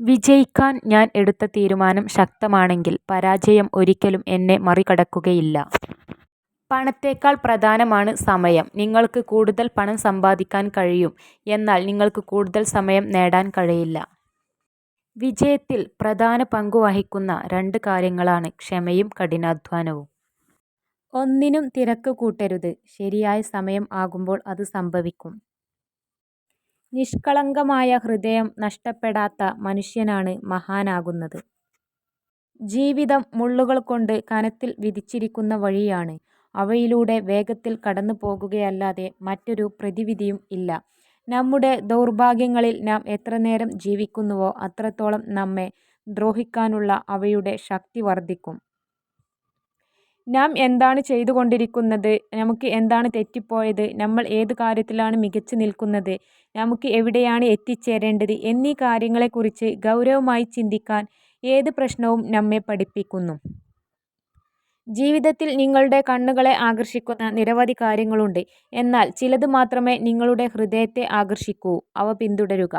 വിജയിക്കാൻ ഞാൻ എടുത്ത തീരുമാനം ശക്തമാണെങ്കിൽ പരാജയം ഒരിക്കലും എന്നെ മറികടക്കുകയില്ല. പണത്തേക്കാൾ പ്രധാനമാണ് സമയം. നിങ്ങൾക്ക് കൂടുതൽ പണം സമ്പാദിക്കാൻ കഴിയും, എന്നാൽ നിങ്ങൾക്ക് കൂടുതൽ സമയം നേടാൻ കഴിയില്ല. വിജയത്തിൽ പ്രധാന പങ്കുവഹിക്കുന്ന 2 കാര്യങ്ങളാണ് ക്ഷമയും കഠിനാധ്വാനവും. ഒന്നിനും തിരക്ക് കൂട്ടരുത്. ശരിയായ സമയം ആകുമ്പോൾ അത് സംഭവിക്കും. നിഷ്കളങ്കമായ ഹൃദയം നഷ്ടപ്പെടാത്ത മനുഷ്യനാണ് മഹാനാകുന്നത്. ജീവിതം മുള്ളുകൾ കൊണ്ട് കനത്തിൽ വിധിച്ചിരിക്കുന്ന വഴിയാണ്. അവയിലൂടെ വേഗത്തിൽ കടന്നു പോകുകയല്ലാതെ മറ്റൊരു പ്രതിവിധിയും ഇല്ല. നമ്മുടെ ദൗർഭാഗ്യങ്ങളിൽ നാം എത്രനേരം ജീവിക്കുന്നുവോ അത്രത്തോളം നമ്മെ ദ്രോഹിക്കാനുള്ള അവയുടെ ശക്തി വർദ്ധിക്കും. നാം എന്താണ് ചെയ്തുകൊണ്ടിരിക്കുന്നത്, നമുക്ക് എന്താണ് തെറ്റിപ്പോയത്, നമ്മൾ ഏത് കാര്യത്തിലാണ് മികച്ചു നിൽക്കുന്നത്, നമുക്ക് എവിടെയാണ് എത്തിച്ചേരേണ്ടത് എന്നീ കാര്യങ്ങളെക്കുറിച്ച് ഗൗരവമായി ചിന്തിക്കാൻ ഏത് പ്രശ്നവും നമ്മെ പഠിപ്പിക്കുന്നു. ജീവിതത്തിൽ നിങ്ങളുടെ കണ്ണുകളെ ആകർഷിക്കുന്ന നിരവധി കാര്യങ്ങളുണ്ട്. എന്നാൽ ചിലത് മാത്രമേ നിങ്ങളുടെ ഹൃദയത്തെ ആകർഷിക്കൂ. അവ പിന്തുടരുക.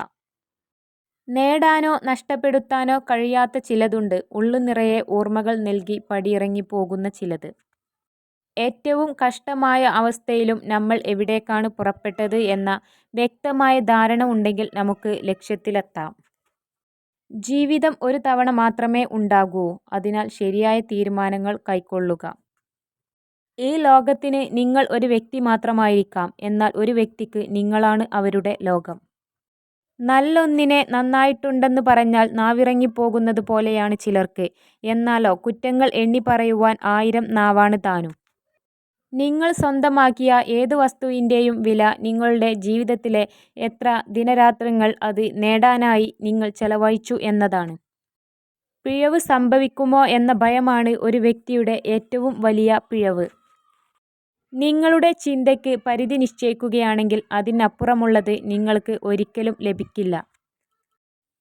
നേടാനോ നഷ്ടപ്പെടുത്താനോ കഴിയാത്ത ചിലതുണ്ട്. ഉള്ളുനിറയെ ഓർമ്മകൾ നൽകി പടിയിറങ്ങിപ്പോകുന്ന ചിലത്. ഏറ്റവും കഷ്ടമായ അവസ്ഥയിലും നമ്മൾ എവിടേക്കാണ് പുറപ്പെട്ടത് എന്ന വ്യക്തമായ ധാരണ ഉണ്ടെങ്കിൽ നമുക്ക് ലക്ഷ്യത്തിലെത്താം. ജീവിതം ഒരു തവണ മാത്രമേ ഉണ്ടാകൂ. അതിനാൽ ശരിയായ തീരുമാനങ്ങൾ കൈക്കൊള്ളുക. ഈ ലോകത്തിന് നിങ്ങൾ ഒരു വ്യക്തി മാത്രമായിരിക്കാം, എന്നാൽ ഒരു വ്യക്തിക്ക് നിങ്ങളാണ് അവരുടെ ലോകം. നല്ലൊന്നിനെ നന്നായിട്ടുണ്ടെന്ന് പറഞ്ഞാൽ നാവിറങ്ങിപ്പോകുന്നത് പോലെയാണ് ചിലർക്ക്. എന്നാലോ കുറ്റങ്ങൾ എണ്ണിപ്പറയുവാൻ 1000 നാവാണ് താനും. നിങ്ങൾ സ്വന്തമാക്കിയ ഏത് വസ്തുവിൻ്റെയും വില നിങ്ങളുടെ ജീവിതത്തിലെ എത്ര ദിനരാത്രങ്ങൾ അത് നേടാനായി നിങ്ങൾ ചെലവഴിച്ചു എന്നതാണ്. പിഴവ് സംഭവിക്കുമോ എന്ന ഭയമാണ് ഒരു വ്യക്തിയുടെ ഏറ്റവും വലിയ പിഴവ്. നിങ്ങളുടെ ചിന്തയ്ക്ക് പരിധി നിശ്ചയിക്കുകയാണെങ്കിൽ അതിനപ്പുറമുള്ളത് നിങ്ങൾക്ക് ഒരിക്കലും ലഭിക്കില്ല.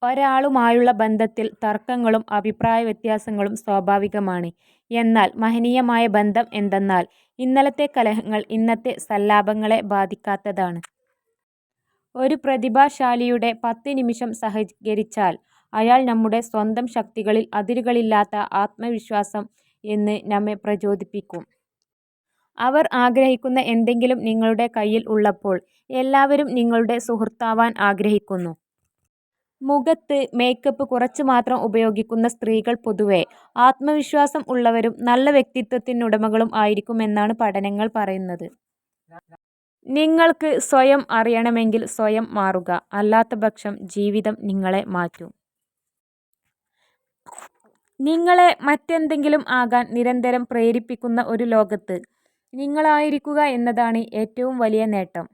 ഒരാളുമായുള്ള ബന്ധത്തിൽ തർക്കങ്ങളും അഭിപ്രായ വ്യത്യാസങ്ങളും സ്വാഭാവികമാണ്. എന്നാൽ മഹനീയമായ ബന്ധം എന്തെന്നാൽ ഇന്നലത്തെ കലഹങ്ങൾ ഇന്നത്തെ സല്ലാപങ്ങളെ ബാധിക്കാത്തതാണ്. ഒരു പ്രതിഭാശാലിയുടെ 10 നിമിഷം സഹകരിച്ചാൽ അയാൾ നമ്മുടെ സ്വന്തം ശക്തികളിൽ അതിരുകളില്ലാത്ത ആത്മവിശ്വാസം എന്ന് നമ്മെ പ്രചോദിപ്പിക്കും. അവർ ആഗ്രഹിക്കുന്ന എന്തെങ്കിലും നിങ്ങളുടെ കയ്യിൽ ഉള്ളപ്പോൾ എല്ലാവരും നിങ്ങളുടെ സുഹൃത്താവാൻ ആഗ്രഹിക്കുന്നു. മുഖത്ത് മേക്കപ്പ് കുറച്ച് മാത്രം ഉപയോഗിക്കുന്ന സ്ത്രീകൾ പൊതുവെ ആത്മവിശ്വാസം ഉള്ളവരും നല്ല വ്യക്തിത്വത്തിനുടമകളും ആയിരിക്കുമെന്നാണ് പഠനങ്ങൾ പറയുന്നത്. നിങ്ങൾക്ക് സ്വയം അറിയണമെങ്കിൽ സ്വയം മാറുക. അല്ലാത്തപക്ഷം ജീവിതം നിങ്ങളെ മാറ്റും. നിങ്ങളെ മറ്റെന്തെങ്കിലും ആകാൻ നിരന്തരം പ്രേരിപ്പിക്കുന്ന ഒരു ലോകത്ത് നിങ്ങളായിരിക്കുക എന്നതാണ് ഏറ്റവും വലിയ നേട്ടം.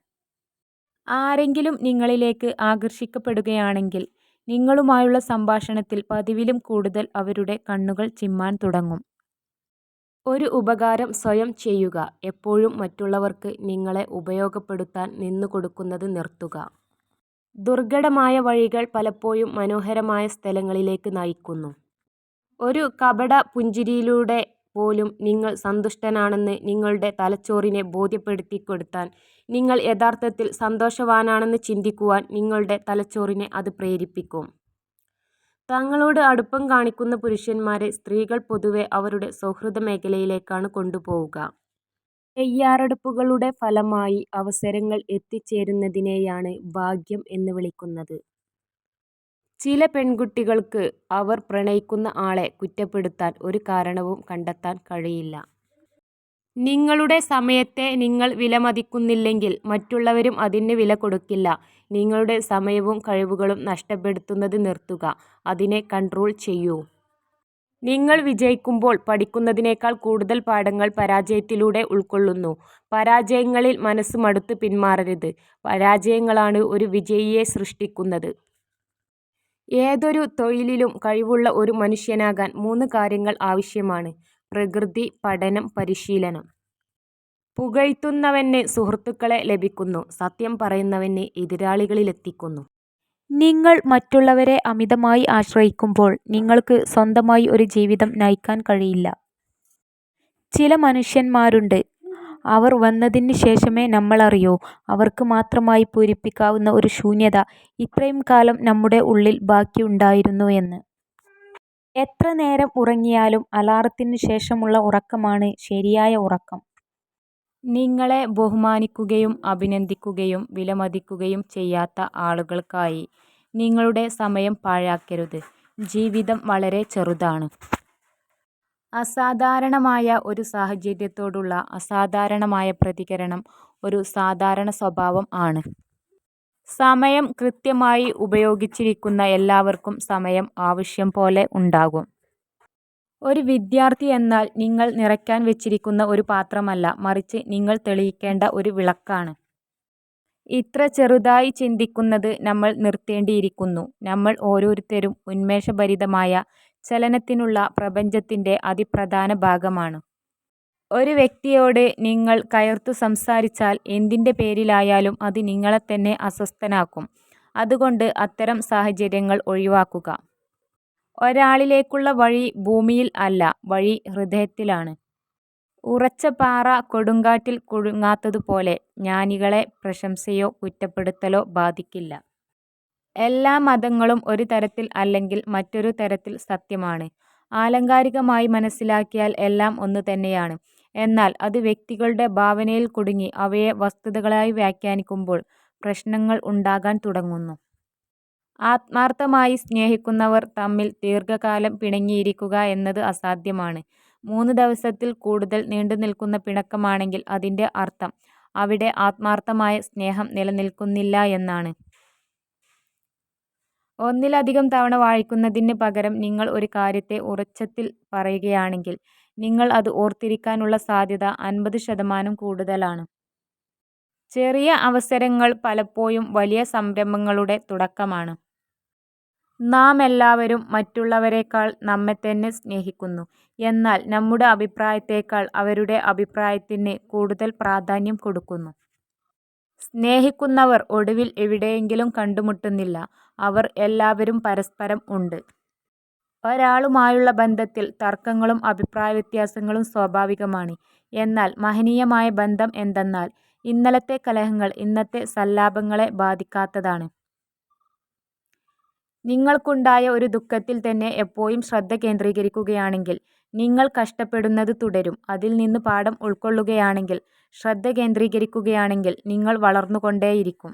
ആരെങ്കിലും നിങ്ങളിലേക്ക് ആകർഷിക്കപ്പെടുകയാണെങ്കിൽ നിങ്ങളുമായുള്ള സംഭാഷണത്തിൽ പതിവിലും കൂടുതൽ അവരുടെ കണ്ണുകൾ ചിമ്മാൻ തുടങ്ങും. ഒരു ഉപകാരം സ്വയം ചെയ്യുക. എപ്പോഴും മറ്റുള്ളവർക്ക് നിങ്ങളെ ഉപയോഗപ്പെടുത്താൻ നിന്നുകൊടുക്കുന്നത് നിർത്തുക. ദുർഘടമായ വഴികൾ പലപ്പോഴും മനോഹരമായ സ്ഥലങ്ങളിലേക്ക് നയിക്കുന്നു. ഒരു കപട പുഞ്ചിരിയിലൂടെ പോലും നിങ്ങൾ സന്തുഷ്ടനാണെന്ന് നിങ്ങളുടെ തലച്ചോറിനെ ബോധ്യപ്പെടുത്തിക്കൊടുത്താൽ നിങ്ങൾ യഥാർത്ഥത്തിൽ സന്തോഷവാനാണെന്ന് ചിന്തിക്കുവാൻ നിങ്ങളുടെ തലച്ചോറിനെ അത് പ്രേരിപ്പിക്കും. തങ്ങളോട് അടുപ്പം കാണിക്കുന്ന പുരുഷന്മാരെ സ്ത്രീകൾ പൊതുവെ അവരുടെ സൗഹൃദ മേഖലയിലേക്കാണ് കൊണ്ടുപോവുക. തയ്യാറെടുപ്പുകളുടെ ഫലമായി അവസരങ്ങൾ എത്തിച്ചേരുന്നതിനെയാണ് ഭാഗ്യം എന്ന് വിളിക്കുന്നത്. ചില പെൺകുട്ടികൾക്ക് അവർ പ്രണയിക്കുന്ന ആളെ കുറ്റപ്പെടുത്താൻ ഒരു കാരണവും കണ്ടെത്താൻ കഴിയില്ല. നിങ്ങളുടെ സമയത്തെ നിങ്ങൾ വിലമതിക്കുന്നില്ലെങ്കിൽ മറ്റുള്ളവരും അതിന് വില കൊടുക്കില്ല. നിങ്ങളുടെ സമയവും കഴിവുകളും നഷ്ടപ്പെടുത്തുന്നത് നിർത്തുക. അതിനെ കൺട്രോൾ ചെയ്യൂ. നിങ്ങൾ വിജയിക്കുമ്പോൾ പഠിക്കുന്നതിനേക്കാൾ കൂടുതൽ പാഠങ്ങൾ പരാജയത്തിലൂടെ ഉൾക്കൊള്ളുന്നു. പരാജയങ്ങളിൽ മനസ്സ് മടുത്ത് പിന്മാറരുത്. പരാജയങ്ങളാണ് ഒരു വിജയിയെ സൃഷ്ടിക്കുന്നത്. ഏതൊരു തൊഴിലിലും കഴിവുള്ള ഒരു മനുഷ്യനാകാൻ 3 കാര്യങ്ങൾ ആവശ്യമാണ്: പ്രകൃതി, പഠനം, പരിശീലനം. പുകഴ്ത്തുന്നവന് സുഹൃത്തുക്കളെ ലഭിക്കുന്നു. സത്യം പറയുന്നവന് എതിരാളികളിലെത്തിക്കുന്നു. നിങ്ങൾ മറ്റുള്ളവരെ അമിതമായി ആശ്രയിക്കുമ്പോൾ നിങ്ങൾക്ക് സ്വന്തമായി ഒരു ജീവിതം നയിക്കാൻ കഴിയില്ല. ചില മനുഷ്യന്മാരുണ്ട്, അവർ വന്നതിന് ശേഷമേ നമ്മളറിയൂ. അവർക്ക് മാത്രമായി പൂരിപ്പിക്കാവുന്ന ഒരു ശൂന്യത ഇത്രയും കാലം നമ്മുടെ ഉള്ളിൽ ബാക്കിയുണ്ടായിരുന്നു എന്ന്. എത്ര നേരം ഉറങ്ങിയാലും അലാറത്തിനു ശേഷമുള്ള ഉറക്കമാണ് ശരിയായ ഉറക്കം. നിങ്ങളെ ബഹുമാനിക്കുകയും അഭിനന്ദിക്കുകയും വിലമതിക്കുകയും ചെയ്യാത്ത ആളുകൾക്കായി നിങ്ങളുടെ സമയം പാഴാക്കരുത്. ജീവിതം വളരെ ചെറുതാണ്. അസാധാരണമായ ഒരു സാഹചര്യത്തോടുള്ള അസാധാരണമായ പ്രതികരണം ഒരു സാധാരണ സ്വഭാവം ആണ്. സമയം കൃത്യമായി ഉപയോഗിച്ചിരിക്കുന്ന എല്ലാവർക്കും സമയം ആവശ്യം പോലെ ഉണ്ടാകും. ഒരു വിദ്യാർത്ഥി എന്നാൽ നിങ്ങൾ നിറയ്ക്കാൻ വെച്ചിരിക്കുന്ന ഒരു പാത്രമല്ല, മറിച്ച് നിങ്ങൾ തെളിയിക്കേണ്ട ഒരു വിളക്കാണ്. ഇത്ര ചെറുതായി ചിന്തിക്കുന്നത് നമ്മൾ നിർത്തേണ്ടിയിരിക്കുന്നു. നമ്മൾ ഓരോരുത്തരും ഉന്മേഷഭരിതമായ ചലനത്തിനുള്ള പ്രപഞ്ചത്തിൻ്റെ അതിപ്രധാന ഭാഗമാണ്. ഒരു വ്യക്തിയോട് നിങ്ങൾ കയർത്തു സംസാരിച്ചാൽ എന്തിൻ്റെ പേരിലായാലും അത് നിങ്ങളെത്തന്നെ അസ്വസ്ഥനാക്കും. അതുകൊണ്ട് അത്തരം സാഹചര്യങ്ങൾ ഒഴിവാക്കുക. ഒരാളിലേക്കുള്ള വഴി ഭൂമിയിൽ അല്ല, വഴി ഹൃദയത്തിലാണ്. ഉറച്ച പാറ കൊടുങ്കാറ്റിൽ കുലുങ്ങാത്തതുപോലെ ജ്ഞാനികളെ പ്രശംസയോ കുറ്റപ്പെടുത്തലോ ബാധിക്കില്ല. എല്ലാ മതങ്ങളും ഒരു തരത്തിൽ അല്ലെങ്കിൽ മറ്റൊരു തരത്തിൽ സത്യമാണ്. ആലങ്കാരികമായി മനസ്സിലാക്കിയാൽ എല്ലാം ഒന്നു തന്നെയാണ്. എന്നാൽ അത് വ്യക്തികളുടെ ഭാവനയിൽ കുടുങ്ങി അവയെ വസ്തുതകളായി വ്യാഖ്യാനിക്കുമ്പോൾ പ്രശ്നങ്ങൾ ഉണ്ടാകാൻ തുടങ്ങുന്നു. ആത്മാർത്ഥമായി സ്നേഹിക്കുന്നവർ തമ്മിൽ ദീർഘകാലം പിണങ്ങിയിരിക്കുക എന്നത് അസാധ്യമാണ്. 3 ദിവസത്തിൽ കൂടുതൽ നീണ്ടുനിൽക്കുന്ന പിണക്കമാണെങ്കിൽ അതിൻ്റെ അർത്ഥം അവിടെ ആത്മാർത്ഥമായ സ്നേഹം നിലനിൽക്കുന്നില്ല എന്നാണ്. ഒന്നിലധികം തവണ വായിക്കുന്നതിന് പകരം നിങ്ങൾ ഒരു കാര്യത്തെ ഉറച്ചത്തിൽ പറയുകയാണെങ്കിൽ നിങ്ങൾ അത് ഓർത്തിരിക്കാനുള്ള സാധ്യത 50% കൂടുതലാണ്. ചെറിയ അവസരങ്ങൾ പലപ്പോഴും വലിയ സംരംഭങ്ങളുടെ തുടക്കമാണ്. നാമെല്ലാവരും മറ്റുള്ളവരെക്കാൾ നമ്മെത്തന്നെ സ്നേഹിക്കുന്നു. എന്നാൽ നമ്മുടെ അഭിപ്രായത്തേക്കാൾ അവരുടെ അഭിപ്രായത്തിന് കൂടുതൽ പ്രാധാന്യം കൊടുക്കുന്നു. സ്നേഹിക്കുന്നവർ ഒടുവിൽ എവിടെയെങ്കിലും കണ്ടുമുട്ടുന്നില്ല. അവർ എല്ലാവരും പരസ്പരം ഉണ്ട്. ഒരാളുമായുള്ള ബന്ധത്തിൽ തർക്കങ്ങളും അഭിപ്രായ വ്യത്യാസങ്ങളും സ്വാഭാവികമാണ്. എന്നാൽ മഹനീയമായ ബന്ധം എന്തെന്നാൽ ഇന്നലത്തെ കലഹങ്ങൾ ഇന്നത്തെ സല്ലാപങ്ങളെ ബാധിക്കാത്തതാണ്. നിങ്ങൾക്കുണ്ടായ ഒരു ദുഃഖത്തിൽ തന്നെ എപ്പോഴും ശ്രദ്ധ കേന്ദ്രീകരിക്കുകയാണെങ്കിൽ നിങ്ങൾ കഷ്ടപ്പെടുന്നത് തുടരും. അതിൽ നിന്ന് പാഠം ഉൾക്കൊള്ളുകയാണെങ്കിൽ, ശ്രദ്ധ കേന്ദ്രീകരിക്കുകയാണെങ്കിൽ നിങ്ങൾ വളർന്നുകൊണ്ടേയിരിക്കും.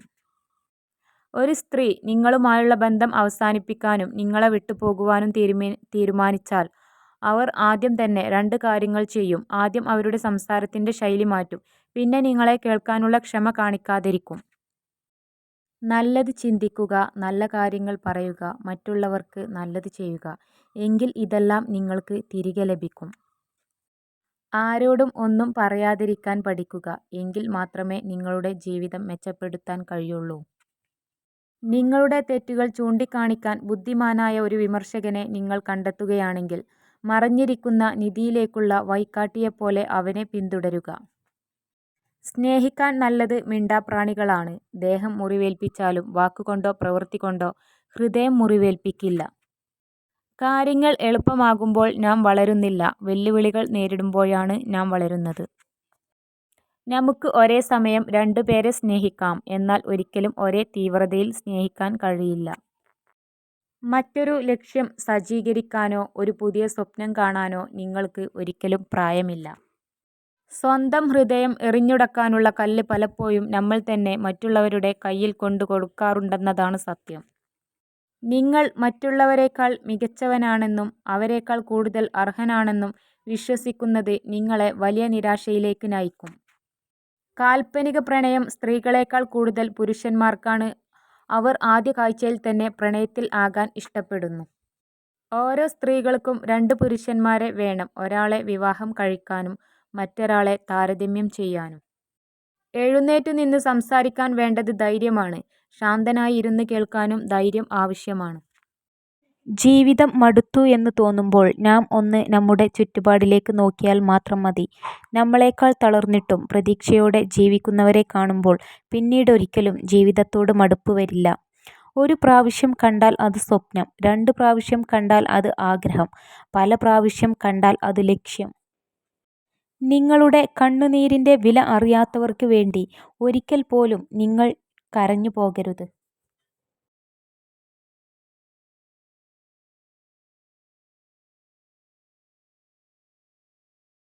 ഒരു സ്ത്രീ നിങ്ങളുമായുള്ള ബന്ധം അവസാനിപ്പിക്കാനും നിങ്ങളെ വിട്ടുപോകുവാനും തീരുമാനിച്ചാൽ അവർ ആദ്യം തന്നെ 2 കാര്യങ്ങൾ ചെയ്യും. ആദ്യം അവരുടെ സംസാരത്തിൻ്റെ ശൈലി മാറ്റും. പിന്നെ നിങ്ങളെ കേൾക്കാനുള്ള ക്ഷമ കാണിക്കാതിരിക്കും. നല്ലത് ചിന്തിക്കുക, നല്ല കാര്യങ്ങൾ പറയുക, മറ്റുള്ളവർക്ക് നല്ലത് ചെയ്യുക. എങ്കിൽ ഇതെല്ലാം നിങ്ങൾക്ക് തിരികെ ലഭിക്കും. ആരോടും ഒന്നും പറയാതിരിക്കാൻ പഠിക്കുക. എങ്കിൽ മാത്രമേ നിങ്ങളുടെ ജീവിതം മെച്ചപ്പെടുത്താൻ കഴിയുള്ളൂ. നിങ്ങളുടെ തെറ്റുകൾ ചൂണ്ടിക്കാണിക്കാൻ ബുദ്ധിമാനായ ഒരു വിമർശകനെ നിങ്ങൾ കണ്ടെത്തുകയാണെങ്കിൽ മറഞ്ഞിരിക്കുന്ന നിധിയിലേക്കുള്ള വഴികാട്ടിയെപ്പോലെ അവനെ പിന്തുടരുക. സ്നേഹിക്കാൻ നല്ലത് മിണ്ടാപ്രാണികളാണ്. ദേഹം മുറിവേൽപ്പിച്ചാലും വാക്കുകൊണ്ടോ പ്രവൃത്തി കൊണ്ടോ ഹൃദയം മുറിവേൽപ്പിക്കില്ല. കാര്യങ്ങൾ എളുപ്പമാകുമ്പോൾ നാം വളരുന്നില്ല, വെല്ലുവിളികൾ നേരിടുമ്പോഴാണ് നാം വളരുന്നത്. നമുക്ക് ഒരേ സമയം 2 പേരെ സ്നേഹിക്കാം, എന്നാൽ ഒരിക്കലും ഒരേ തീവ്രതയിൽ സ്നേഹിക്കാൻ കഴിയില്ല. മറ്റൊരു ലക്ഷ്യം സജ്ജീകരിക്കാനോ ഒരു പുതിയ സ്വപ്നം കാണാനോ നിങ്ങൾക്ക് ഒരിക്കലും പ്രായമില്ല. സ്വന്തം ഹൃദയം എറിഞ്ഞുടക്കാനുള്ള കല്ല് പലപ്പോഴും നമ്മൾ തന്നെ മറ്റുള്ളവരുടെ കയ്യിൽ കൊണ്ടു കൊടുക്കാറുണ്ടെന്നതാണ് സത്യം. നിങ്ങൾ മറ്റുള്ളവരെക്കാൾ മികച്ചവനാണെന്നും അവരെക്കാൾ കൂടുതൽ അർഹനാണെന്നും വിശ്വസിക്കുന്നത് നിങ്ങളെ വലിയ നിരാശയിലേക്ക് നയിക്കും. കാൽപ്പനിക പ്രണയം സ്ത്രീകളെക്കാൾ കൂടുതൽ പുരുഷന്മാർക്കാണ്. അവർ ആദ്യ കാഴ്ചയിൽ തന്നെ പ്രണയത്തിൽ ആകാൻ ഇഷ്ടപ്പെടുന്നു. ഓരോ സ്ത്രീകൾക്കും 2 പുരുഷന്മാരെ വേണം, ഒരാളെ വിവാഹം കഴിക്കാനും മറ്റൊരാളെ താരതമ്യം ചെയ്യാനും. എഴുന്നേറ്റു നിന്ന് സംസാരിക്കാൻ വേണ്ടത് ധൈര്യമാണ്. ശാന്തനായി ഇരുന്ന് കേൾക്കാനും ധൈര്യം ആവശ്യമാണ്. ജീവിതം മടുത്തു എന്ന് തോന്നുമ്പോൾ നാം ഒന്ന് നമ്മുടെ ചുറ്റുപാടിലേക്ക് നോക്കിയാൽ മാത്രം മതി. നമ്മളെക്കാൾ തളർന്നിട്ടും പ്രതീക്ഷയോടെ ജീവിക്കുന്നവരെ കാണുമ്പോൾ പിന്നീടൊരിക്കലും ജീവിതത്തോട് മടുപ്പ് വരില്ല. 1 പ്രാവശ്യം കണ്ടാൽ അത് സ്വപ്നം, 2 പ്രാവശ്യം കണ്ടാൽ അത് ആഗ്രഹം, പല പ്രാവശ്യം കണ്ടാൽ അത് ലക്ഷ്യം. നിങ്ങളുടെ കണ്ണുനീരിൻ്റെ വില അറിയാത്തവർക്ക് വേണ്ടി ഒരിക്കൽ പോലും നിങ്ങൾ കരഞ്ഞു പോകരുത്.